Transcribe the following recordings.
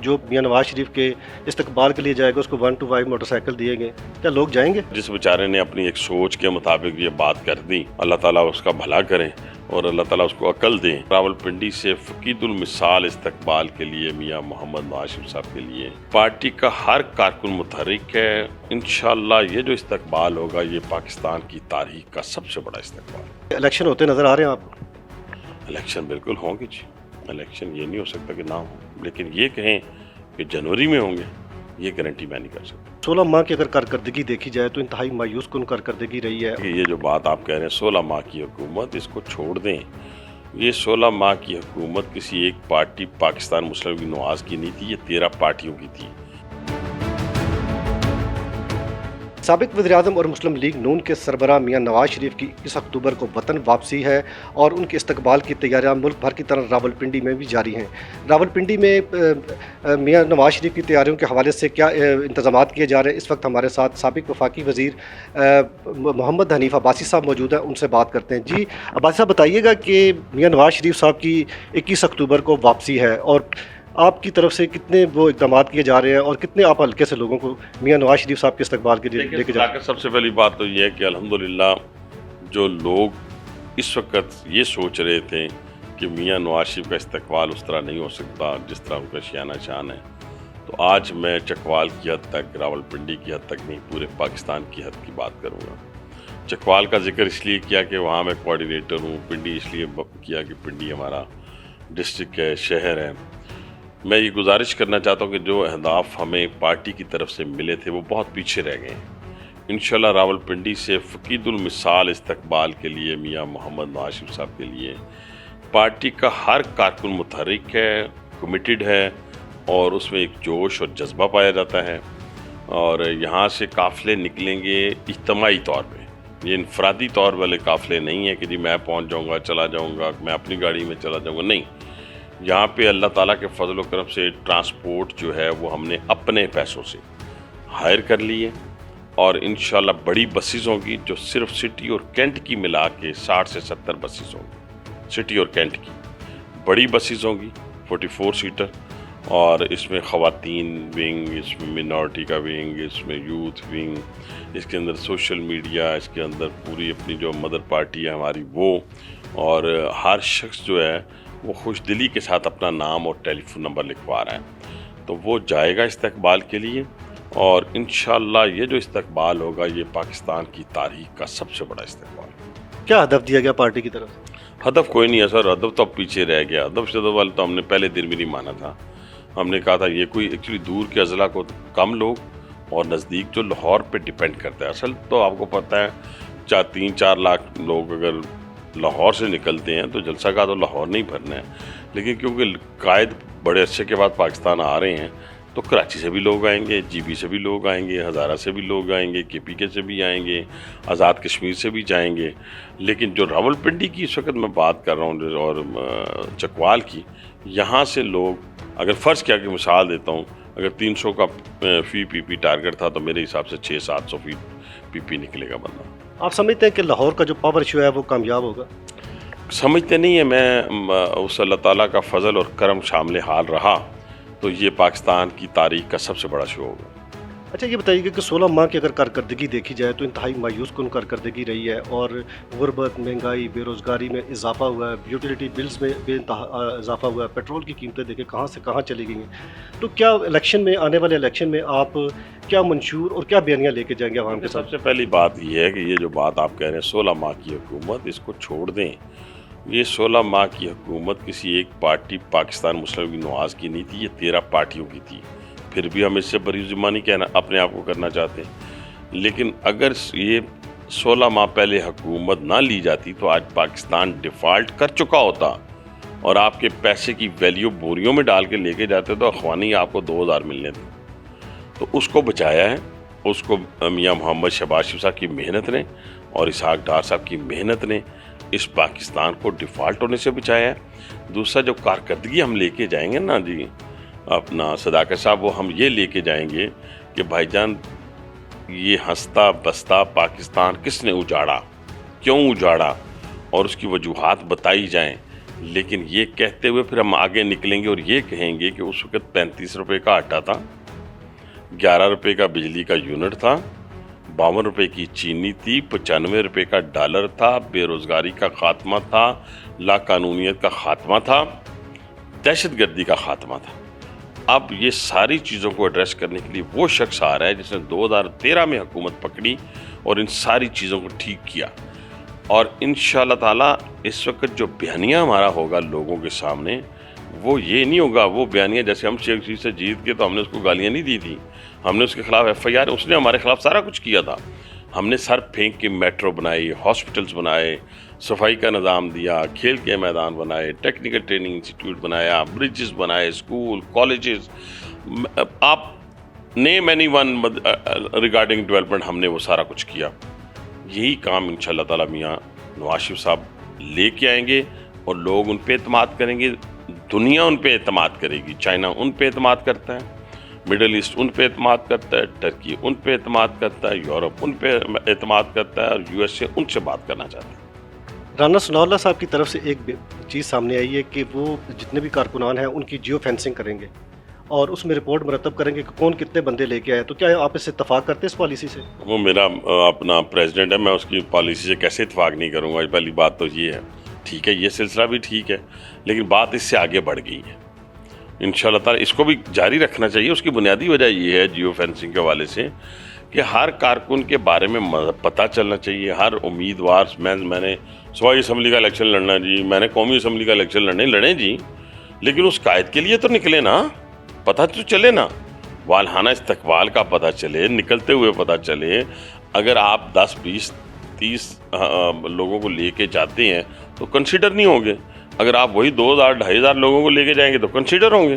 जो मियां नवाज शरीफ के इस्तकबाल के लिए जाएगा उसको 1 to 5 मोटरसाइकिल दिए गए, क्या लोग जाएंगे? जिस बेचारे ने अपनी एक सोच के मुताबिक ये बात कर दी, अल्लाह ताला उसका भला करें और अल्लाह ताला उसको अकल दें। रावलपिंडी से फकीदुल मिसाल इस्तकबाल के लिए मियां मोहम्मद नवाज शरीफ साहब के लिए पार्टी का हर कारकुन मुतहरिक है। इंशाअल्लाह ये जो इस्तकबाल होगा ये पाकिस्तान की तारीख का सबसे बड़ा इस्तकबाल। इलेक्शन होते नजर आ रहे हैं आपको? इलेक्शन बिल्कुल होंगे जी, इलेक्शन ये नहीं हो सकता कि ना हो, लेकिन ये कहें कि जनवरी में होंगे ये गारंटी मैं नहीं कर सकता। 16 माह की अगर कारकर्दगी देखी जाए तो इंतहाई मायूस कुन कारकर्दगी रही है। कि ये जो बात आप कह रहे हैं 16 माह की हुकूमत, इसको छोड़ दें। ये 16 माह की हुकूमत किसी एक पार्टी पाकिस्तान मुस्लिम लीग नवाज की नहीं थी, ये 13 पार्टियों की थी। साबिक वज़ीर-ए-आज़म और मुस्लिम लीग नून के सरबराह मियां नवाज शरीफ की 21 अक्टूबर को वतन वापसी है और उनके इस्तकबाल की तैयारियां मुल्क भर की तरह रावलपिंडी में भी जारी हैं। रावलपिंडी में मियां नवाज शरीफ की तैयारियों के हवाले से क्या इंतज़ामात किए जा रहे हैं, इस वक्त हमारे साथ साबिक वफाकी वज़ीर मोहम्मद हनीफ अब्बासी साहब मौजूद हैं, उनसे बात करते हैं। जी अब्बासी साहब, बताइएगा कि मियां नवाज शरीफ साहब की 21 अक्टूबर को वापसी है और आपकी तरफ से कितने वो इक़दाम किए जा रहे हैं और कितने आप हल्के से लोगों को मियां नवाज शरीफ साहब के इस्तकबाल के लिए लेके जा रहे हैं? सबसे पहली बात तो ये है कि अल्हम्दुलिल्लाह जो लोग इस वक्त ये सोच रहे थे कि मियां नवाज शरीफ का इस्तकबाल उस तरह नहीं हो सकता जिस तरह उनका शियाना शान है, तो आज मैं चकवाल की हद तक, रावलपिंडी की हद तक नहीं, पूरे पाकिस्तान की हद की बात करूँगा। चकवाल का जिक्र इसलिए किया कि वहाँ मैं कोऑर्डिनेटर हूँ, पिंडी इसलिए किया कि पिंडी हमारा डिस्ट्रिक्ट है, शहर है। मैं ये गुजारिश करना चाहता हूँ कि जो अहदाफ हमें पार्टी की तरफ से मिले थे वो बहुत पीछे रह गए हैं। इंशाल्लाह रावलपिंडी से फकीदुल मिसाल इस्तकबाल के लिए मियां मोहम्मद नवाज शरीफ साहब के लिए पार्टी का हर कारकुन मुतहरिक है, कमिटेड है और उसमें एक जोश और जज्बा पाया जाता है। और यहाँ से काफ़िले निकलेंगे इज्तिमाई तौर पर, ये इनफरादी तौर वाले काफ़िले नहीं है कि जी मैं पहुँच जाऊँगा, चला जाऊँगा, मैं अपनी गाड़ी में चला जाऊँगा, नहीं। यहाँ पे अल्लाह ताला के फजल व करम से ट्रांसपोर्ट जो है वो हमने अपने पैसों से हायर कर ली है और इंशाल्लाह बड़ी बसेस होंगी जो सिर्फ सिटी और कैंट की मिला के 60 से 70 बसेस होंगी। सिटी और कैंट की बड़ी बसेस होंगी 44 सीटर, और इसमें ख़वातीन विंग, इसमें मिनॉरिटी का विंग, इसमें यूथ विंग, इसके अंदर सोशल मीडिया, इसके अंदर पूरी अपनी जो मदर पार्टी है हमारी वो, और हर शख्स जो है वो खुश दिली के साथ अपना नाम और टेलीफोन नंबर लिखवा रहा है। तो वो जाएगा इस्तकबाल के लिए और इंशाअल्लाह ये जो इस्तकबाल होगा ये पाकिस्तान की तारीख का सबसे बड़ा इस्तकबाल। क्या हदफ दिया गया पार्टी की तरफ? हदफ कोई नहीं है सर, हदफ तो अब पीछे रह गया। हदफ शदफ वाले तो हमने पहले दिन भी नहीं माना था। हमने कहा था ये कोई एक्चुअली दूर के अजला को कम लोग और नज़दीक जो लाहौर पे डिपेंड करता है। असल तो आपको पता है 3-4 लाख लोग अगर लाहौर से निकलते हैं तो जलसा का तो लाहौर नहीं भरना है, लेकिन क्योंकि कायद बड़े अच्छे के बाद पाकिस्तान आ रहे हैं तो कराची से भी लोग आएंगे, जीबी से भी लोग आएंगे, हज़ारा से भी लोग आएंगे, KPK से भी आएंगे, आज़ाद कश्मीर से भी जाएंगे। लेकिन जो रावलपिंडी की इस वक्त मैं बात कर रहा हूँ और चकवाल की, यहाँ से लोग अगर फ़र्ज़ किया कि मिसाल देता हूँ, अगर 300 का फ़ी PP टारगेट था तो मेरे हिसाब से 600-700 फ़ी PP निकलेगा बंदा। आप समझते हैं कि लाहौर का जो पावर इशू है वो कामयाब होगा? समझते नहीं है, मैं उस अल्लाह ताला का फजल और करम शामिल हाल रहा तो ये पाकिस्तान की तारीख का सबसे बड़ा शो होगा। अच्छा ये बताइएगा कि 16 माह की अगर कारकर्दगी देखी जाए तो इंतहाई मायूस कुन कारकर्दगी रही है और गुर्बत, महंगाई, बेरोज़गारी में इजाफा हुआ है, यूटिलिटी बिल्स में इजाफा हुआ है, पेट्रोल की कीमतें देखें कहाँ से कहाँ चली गई हैं। तो क्या इलेक्शन में, आने वाले इलेक्शन में आप क्या मंशूर और क्या बयानियाँ लेके जाएंगे आवाम के साथ? सबसे पहली बात ये है कि ये जो बात आप कह रहे हैं 16 माह की हुकूमत, इसको छोड़ दें। ये 16 माह की हुकूमत किसी एक पार्टी पाकिस्तान मुस्लिम लीग नवाज की नहीं थी, ये 13 पार्टियों की थी। फिर भी हम इससे बरी जुबानी कहना अपने आप को करना चाहते हैं, लेकिन अगर ये 16 माह पहले हुकूमत ना ली जाती तो आज पाकिस्तान डिफ़ॉल्ट कर चुका होता और आपके पैसे की वैल्यू बोरियों में डाल के लेके जाते तो अखवानी आपको 2000 मिलने थे। तो उसको बचाया है, उसको मियां मोहम्मद शहबाज शरीफ साहब की मेहनत ने और इसहाक डार साहब की मेहनत ने इस पाकिस्तान को डिफ़ॉल्ट होने से बचाया है। दूसरा जो कारकर्दगी हम लेके जाएंगे ना जी अपना सदाकत साहब, वो हम ये लेके जाएंगे कि भाईजान ये हंसता बसता पाकिस्तान किसने उजाड़ा, क्यों उजाड़ा और उसकी वजूहात बताई जाएं لیکن یہ کہتے ہوئے پھر ہم آگے نکلیں گے اور یہ کہیں گے کہ اس وقت 35 روپے کا آٹا تھا، 11 روپے کا بجلی کا یونٹ تھا، 52 روپے کی چینی تھی، 95 روپے کا ڈالر تھا، بے روزگاری کا خاتمہ تھا، لا قانونیت کا خاتمہ تھا، دہشت گردی کا خاتمہ تھا۔ اب یہ ساری چیزوں کو ایڈریس کرنے کے لیے وہ شخص آ رہا ہے جس نے 2013 میں حکومت پکڑی اور ان ساری چیزوں کو ٹھیک کیا، اور انشاءاللہ تعالیٰ اس وقت جو بیانیہ ہمارا ہوگا لوگوں کے سامنے، وہ یہ نہیں ہوگا وہ بیانیہ جیسے ہم شیخ رشید سے جیت کے تو ہم نے اس کو گالیاں نہیں دی تھی، ہم نے اس کے خلاف FIR، اس نے ہمارے خلاف سارا کچھ کیا تھا، ہم نے سر پھینک کے میٹرو بنائی، ہاسپٹلز بنائے، صفائی کا نظام دیا، کھیل کے میدان بنائے، ٹیکنیکل ٹریننگ انسٹیٹیوٹ بنایا، برجز بنائے، اسکول، کالجز، آپ name any one regarding development, ہم نے وہ سارا کچھ کیا۔ یہی کام انشاءاللہ تعالیٰ میاں نواز شریف صاحب لے کے آئیں گے اور لوگ ان پہ اعتماد کریں گے، دنیا ان پہ اعتماد کرے گی، چائنا ان پہ اعتماد کرتا ہے، مڈل ایسٹ ان پہ اعتماد کرتا ہے، ٹرکی ان پہ اعتماد کرتا ہے، یورپ ان پہ اعتماد کرتا ہے، اور USA ان سے بات کرنا چاہتا ہے۔ رانا ثناء اللہ صاحب کی طرف سے ایک چیز سامنے آئی ہے کہ وہ جتنے بھی کارکنان ہیں ان کی جیو فینسنگ کریں گے اور اس میں رپورٹ مرتب کریں گے کہ کون کتنے بندے لے کے آئے، تو کیا آپ اس سے اتفاق کرتے ہیں اس پالیسی سے؟ وہ میرا اپنا پریزیڈنٹ ہے، میں اس کی پالیسی سے کیسے اتفاق نہیں کروں گا؟ پہلی بات تو یہ ہے، ٹھیک ہے یہ سلسلہ بھی ٹھیک ہے، لیکن بات اس سے آگے بڑھ گئی ہے۔ انشاءاللہ تعالیٰ اس کو بھی جاری رکھنا چاہیے۔ اس کی بنیادی وجہ یہ ہے جیو فینسنگ کے حوالے سے کہ ہر کارکن کے بارے میں پتہ چلنا چاہیے، ہر امیدوار، میں نے صوبائی اسمبلی کا الیکشن لڑنا جی، میں نے قومی اسمبلی کا الیکشن لڑیں جی، لیکن اس قائد کے لیے تو نکلے نا، پتہ تو چلے نا، والہانہ استقبال کا پتہ چلے، نکلتے ہوئے پتہ چلے۔ اگر آپ 10 20 30 لوگوں کو لے کے جاتے ہیں تو کنسیڈر نہیں ہوں گے، اگر آپ وہی 2000 2500 لوگوں کو لے کے جائیں گے تو کنسیڈر ہوں گے۔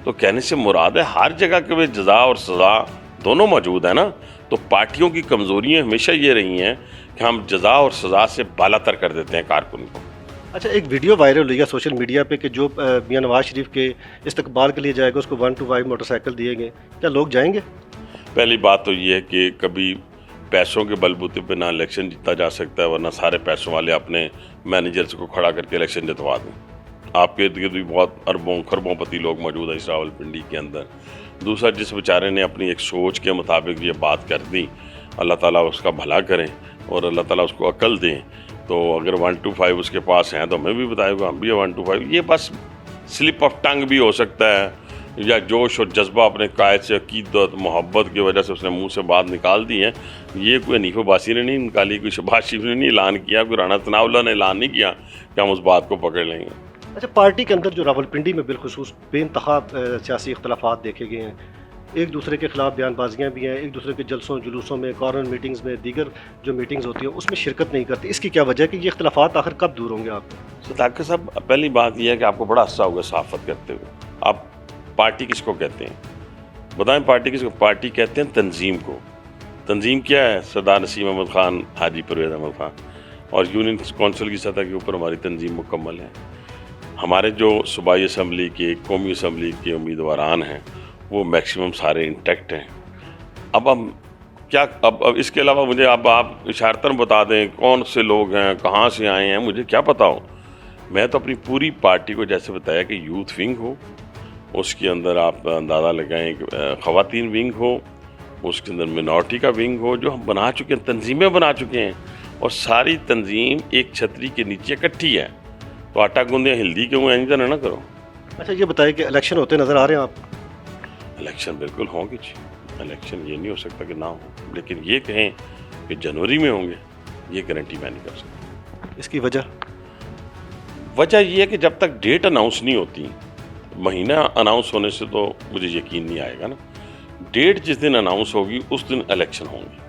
تو کہنے سے مراد ہے ہر جگہ کے جزا اور سزا دونوں موجود ہیں نا۔ تو پارٹیوں کی کمزوریاں ہمیشہ یہ رہی ہیں کہ ہم جزا اور سزا سے بالا تر کر دیتے ہیں کارکن کو۔ اچھا، ایک ویڈیو وائرل ہوئی ہے سوشل میڈیا پہ کہ جو میاں نواز شریف کے استقبال کے لیے جائے گا اس کو 1 to 5 موٹر سائیکل دیے گئے، کیا لوگ جائیں گے؟ پہلی بات تو یہ ہے کہ کبھی پیسوں کے بلبوتے پہ نہ الیکشن جیتا جا سکتا ہے، ورنہ سارے پیسوں والے اپنے مینیجرز کو کھڑا کر کے الیکشن جتوا دیں۔ آپ کے ارد گرد بھی بہت اربوں خربوں پتی لوگ موجود ہیں اس راولپنڈی کے اندر۔ دوسرا، جس بیچارے نے اپنی ایک سوچ کے مطابق یہ بات کر دی، اللہ تعالیٰ اس کا بھلا کریں اور اللہ تعالیٰ اس کو عقل دیں۔ تو اگر 1 to 5 اس کے پاس ہیں تو ہمیں بھی بتائے گا، ہم بھی 1 to 5۔ یہ بس سلپ آف ٹنگ بھی ہو سکتا ہے، یا جوش اور جذبہ اپنے قائد سے عقیدت محبت کی وجہ سے اس نے منہ سے بات نکال دی ہے۔ یہ کوئی حنیف عباسی نے نہیں نکالی، کوئی شہباز شریف نے نہیں اعلان کیا، کوئی رانا ثناء اللہ نے اعلان نہیں کیا کہ ہم اس بات کو پکڑ لیں گے۔ اچھا، پارٹی کے اندر جو راولپنڈی میں بالخصوص بے انتہا سیاسی اختلافات دیکھے گئے ہیں، ایک دوسرے کے خلاف بیان بازیاں بھی ہیں، ایک دوسرے کے جلسوں جلوسوں میں، کارنر میٹنگز میں، دیگر جو میٹنگز ہوتی ہیں اس میں شرکت نہیں کرتی، اس کی کیا وجہ ہے کہ یہ اختلافات آخر کب دور ہوں گے آپ کو؟ صداقت صاحب، پہلی بات یہ ہے کہ آپ کو بڑا عرصہ ہوگا صحافت کرتے ہوئے، آپ پارٹی کس کو کہتے ہیں؟ بتائیں پارٹی کس کو؟ پارٹی کہتے ہیں تنظیم کو۔ تنظیم کیا ہے؟ سردار نسیم احمد خان، حاجی پرویز احمد خان، اور یونین کونسل کی سطح کے اوپر ہماری تنظیم مکمل ہے۔ ہمارے جو صوبائی اسمبلی کے، قومی اسمبلی کے امیدواران ہیں وہ میکسیمم سارے انٹیکٹ ہیں۔ اب ہم کیا، اب اس کے علاوہ مجھے اب آپ اشارتاً بتا دیں کون سے لوگ ہیں، کہاں سے آئے ہیں، مجھے کیا پتا ہو؟ میں تو اپنی پوری پارٹی کو جیسے بتایا کہ یوتھ ونگ ہو، اس کے اندر آپ اندازہ لگائیں کہ خواتین ونگ ہو، اس کے اندر منورٹی کا ونگ ہو، جو ہم بنا چکے ہیں، تنظیمیں بنا چکے ہیں، اور ساری تنظیم ایک چھتری کے نیچے اکٹھی ہے۔ تو آٹا گوندیاں ہلدی کیوں ہیں؟ انجن نہ کرو۔ اچھا، یہ بتائیں کہ الیکشن ہوتے نظر آ رہے ہیں آپ؟ الیکشن بالکل ہوں گے جی، الیکشن یہ نہیں ہو سکتا کہ نہ ہو، لیکن یہ کہیں کہ جنوری میں ہوں گے، یہ گارنٹی میں نہیں کر سکتا۔ اس کی وجہ یہ ہے کہ جب تک ڈیٹ اناؤنس نہیں ہوتی، مہینہ اناؤنس ہونے سے تو مجھے یقین نہیں آئے گا نا۔ ڈیٹ جس دن اناؤنس ہوگی اس دن الیکشن ہوں گے۔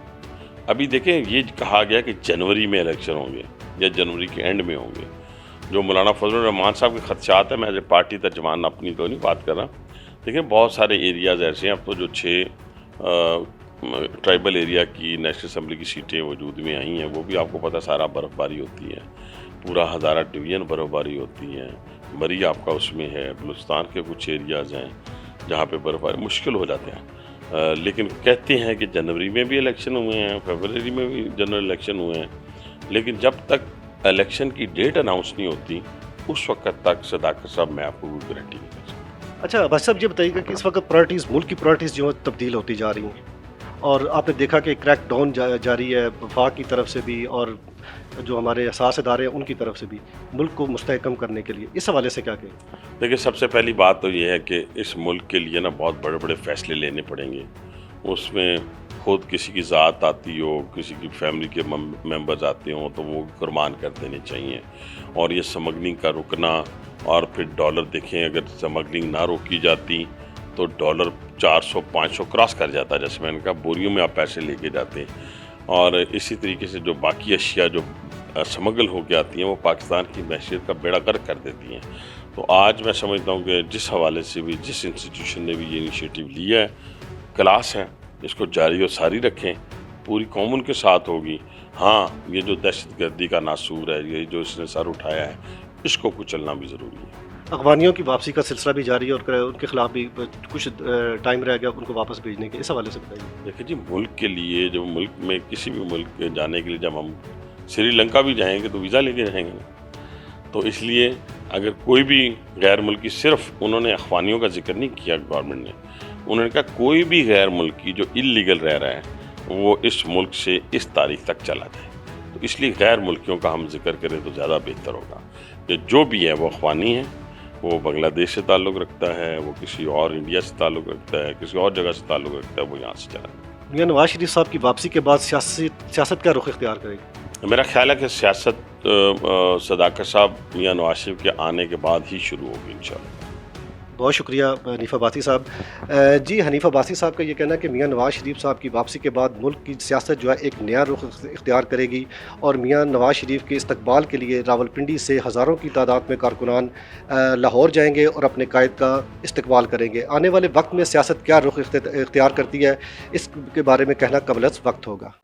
ابھی دیکھیں، یہ کہا گیا کہ جنوری میں الیکشن ہوں گے یا جنوری کے اینڈ میں ہوں گے۔ جو مولانا فضل الرحمان صاحب کے خدشات ہیں، میں ایز اے پارٹی ترجمان اپنی تو نہیں بات کر رہا، لیکن بہت سارے ایریاز ایسے ہیں، اب تو جو 6 ٹرائبل ایریا کی نیشنل اسمبلی کی سیٹیں وجود میں آئی ہیں، وہ بھی آپ کو پتہ سارا برف باری ہوتی ہے، پورا ہزارہ ڈویژن برف باری ہوتی ہے، مری آپ کا اس میں ہے، بلوچستان کے کچھ ایریاز ہیں جہاں پہ برف باری مشکل ہو جاتے ہیں۔ لیکن کہتے ہیں کہ جنوری میں بھی الیکشن ہوئے ہیں، فیبرری میں بھی جنرل الیکشن ہوئے ہیں، لیکن جب تک الیکشن کی ڈیٹ اناؤنس نہیں ہوتی उस वक्त तक सदाकत साहब मैं आपको कोई गारंटी नहीं कर सकता। अच्छा अब्बास साहब, ये बताइएगा कि इस वक्त प्रायोरिटीज़, मुल्क की प्रायोरिटीज़ जो है तब्दील होती जा रही हैं, और आपने देखा कि क्रैक डाउन जारी है वफाक की तरफ से भी और जो हमारे एहसास इदारे हैं उनकी तरफ से भी, मुल्क को मुस्तहकम करने के लिए इस हवाले से क्या कहें? देखिए, सबसे पहली बात तो ये है कि इस मुल्क के लिए ना बहुत बड़े बड़े फैसले लेने पड़ेंगे। उसमें खुद किसी की ज़ात आती हो, किसी की फैमिली के मेंबर्स आते हों, तो वो कुर्बान कर देने चाहिए। और ये स्मगलिंग का रुकना, और फिर डॉलर देखें, अगर स्मगलिंग ना रोकी जाती तो डॉलर 400-500 क्रॉस कर जाता, जैसे मैंने कहा, बोरियों में आप पैसे लेके जाते हैं। और इसी तरीके से जो बाकी अशिया जो स्मगल होके आती हैं वो पाकिस्तान की मैशियत का बेड़ा गर्क कर देती हैं। तो आज मैं समझता हूँ कि जिस हवाले से भी, जिस इंस्टीट्यूशन ने भी ये इनिशिएटिव लिया है, क्लास है, इसको जारी और सारी रखें, पूरी कौम उनके साथ होगी। हाँ, ये जो दहशतगर्दी का नासूर है, ये जो इसने सर उठाया है, इसको कुचलना भी ज़रूरी है। अफगानियों की वापसी का सिलसिला भी जारी है और उनके खिलाफ भी कुछ टाइम रह गया उनको वापस भेजने के, इस हवाले से बताइए। देखिए जी, मुल्क के लिए, जो मुल्क में किसी भी मुल्क के जाने के लिए, जब हम श्रीलंका भी जाएंगे तो वीज़ा लेके जाएंगे ना। तो इसलिए अगर कोई भी गैर मुल्की, सिर्फ उन्होंने अफगानियों का जिक्र नहीं किया गवर्नमेंट ने, उन्होंने कहा कोई भी गैर मुल्की जो इल्लीगल रह रहा है वो इस मुल्क से इस तारीख तक चला जाए। तो इसलिए गैर मुल्कियों का हम जिक्र करें तो ज़्यादा बेहतर होगा कि जो भी है वो अफगानी है, वो बांग्लादेश से ताल्लुक़ रखता है, वो किसी और इंडिया से ताल्लुक़ रखता है, किसी और जगह से ताल्लुक़ रखता है, वो यहाँ से चला जाए। मियां नवाज शरीफ साहब की वापसी के बाद सियासत क्या रुख इख्तियार करेगी? मेरा ख्याल है कि सियासत सदाकत साहब मियां नवाज शरीफ के आने के बाद ही शुरू होगी इंशाल्लाह। बहुत शुक्रिया हनीफ़ अब्बासी साहब। जी, हनीफ़ अब्बासी साहब का ये कहना है कि मियां नवाज शरीफ साहब की वापसी के बाद मुल्क की सियासत जो है एक नया रुख इख्तियार करेगी, और मियां नवाज शरीफ के इस्तकबाल के लिए रावलपिंडी से हज़ारों की तादाद में कारकुनान लाहौर जाएंगे और अपने कायद का इस्तकबाल करेंगे। आने वाले वक्त में सियासत क्या रुख इख्तियार करती है, इसके बारे में कहना कबल अज़ वक्त होगा।